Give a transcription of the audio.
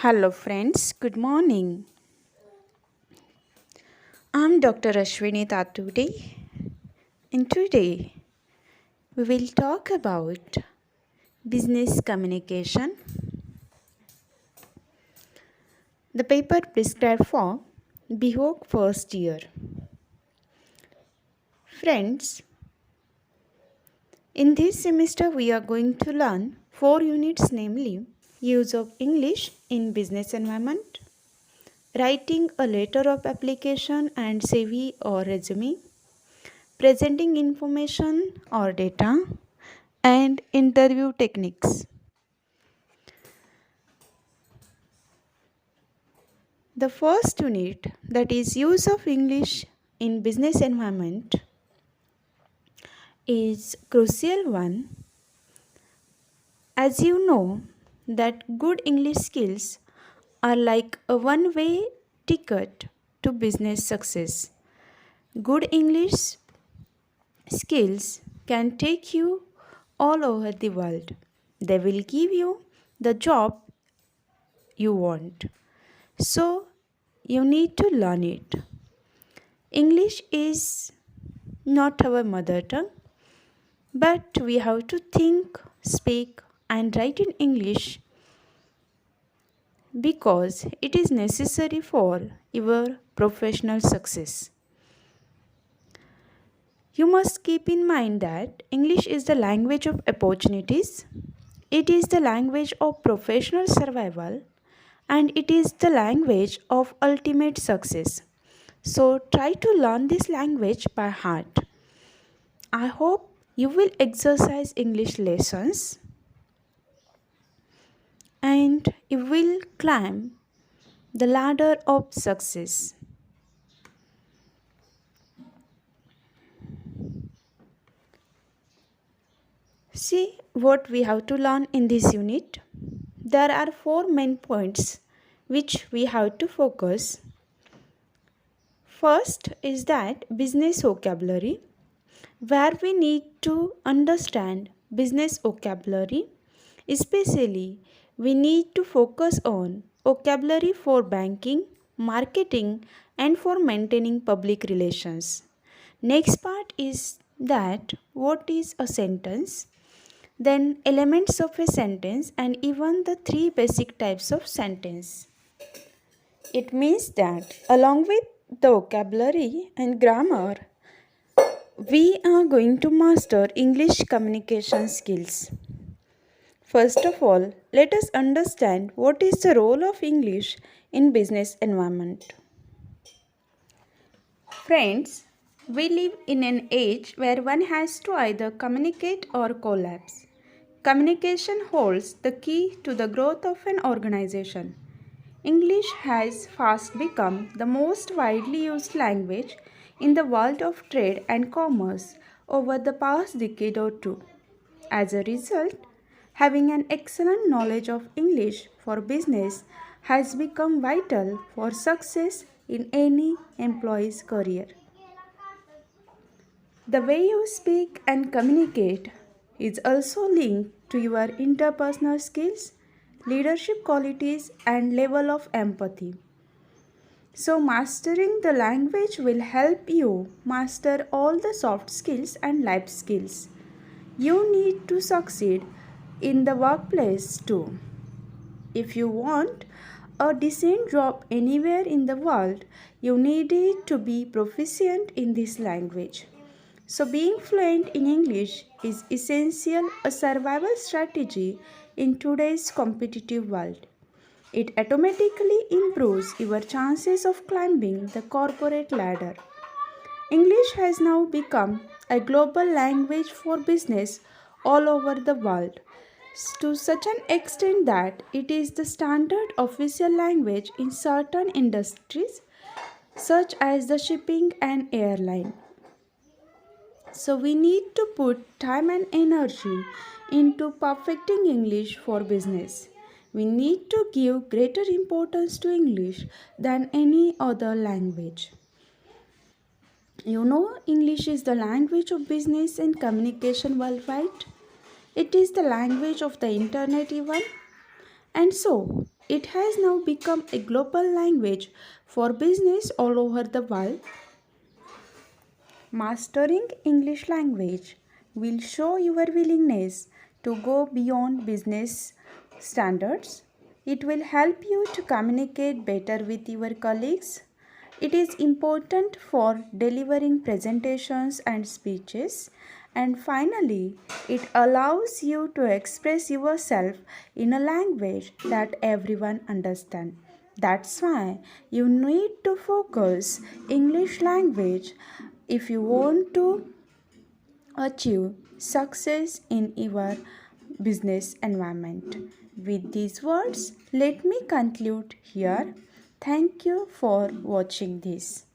Hello, friends. Good morning. I'm Dr. Ashwini Tatudi, and today we will talk about business communication, the paper prescribed for BHOK first year. Friends, in this semester we are going to learn 4 units, namely use of English in business environment, writing a letter of application and CV or resume, presenting information or data, and interview techniques. The first unit, that is use of English in business environment, is crucial one. As you know that good English skills are like a one-way ticket to business success. Good English skills can take you all over the world. They will give you the job you want. So you need to learn it. English is not our mother tongue, but we have to think, speak, and write in English because it is necessary for your professional success. You must keep in mind that English is the language of opportunities, it is the language of professional survival, and it is the language of ultimate success. So try to learn this language by heart. I hope you will exercise English lessons and you will climb the ladder of success. See what we have to learn in this unit. There are four main points which we have to focus. First is that business vocabulary, where we need to understand business vocabulary. Especially, we need to focus on vocabulary for banking, marketing, and for maintaining public relations. Next part is that what is a sentence, then elements of a sentence, and even the three basic types of sentence. It means that along with the vocabulary and grammar, we are going to master English communication skills. First of all, let us understand what is the role of English in business environment. Friends, we live in an age where one has to either communicate or collapse. Communication holds the key to the growth of an organization. English has fast become the most widely used language in the world of trade and commerce over the past decade or two. As a result, having an excellent knowledge of English for business has become vital for success in any employee's career. The way you speak and communicate is also linked to your interpersonal skills, leadership qualities, and level of empathy. So, mastering the language will help you master all the soft skills and life skills. You need to succeed in the workplace too. If you want a decent job anywhere in the world, you need it to be proficient in this language. So, being fluent in English is essential a survival strategy in today's competitive world. It automatically improves your chances of climbing the corporate ladder. English has now become a global language for business all over the world, to such an extent that it is the standard official language in certain industries such as the shipping and airline. So we need to put time and energy into perfecting English for business. We need to give greater importance to English than any other language. You know, English is the language of business and communication worldwide. It is the language of the internet, even. And so, It has now become a global language for business all over the world. Mastering English language will show your willingness to go beyond business standards. It will help you to communicate better with your colleagues. It is important for delivering presentations and speeches. And finally, it allows you to express yourself in a language that everyone understands. That's why you need to focus English language if you want to achieve success in your business environment. With these words, let me conclude here. Thank you for watching this.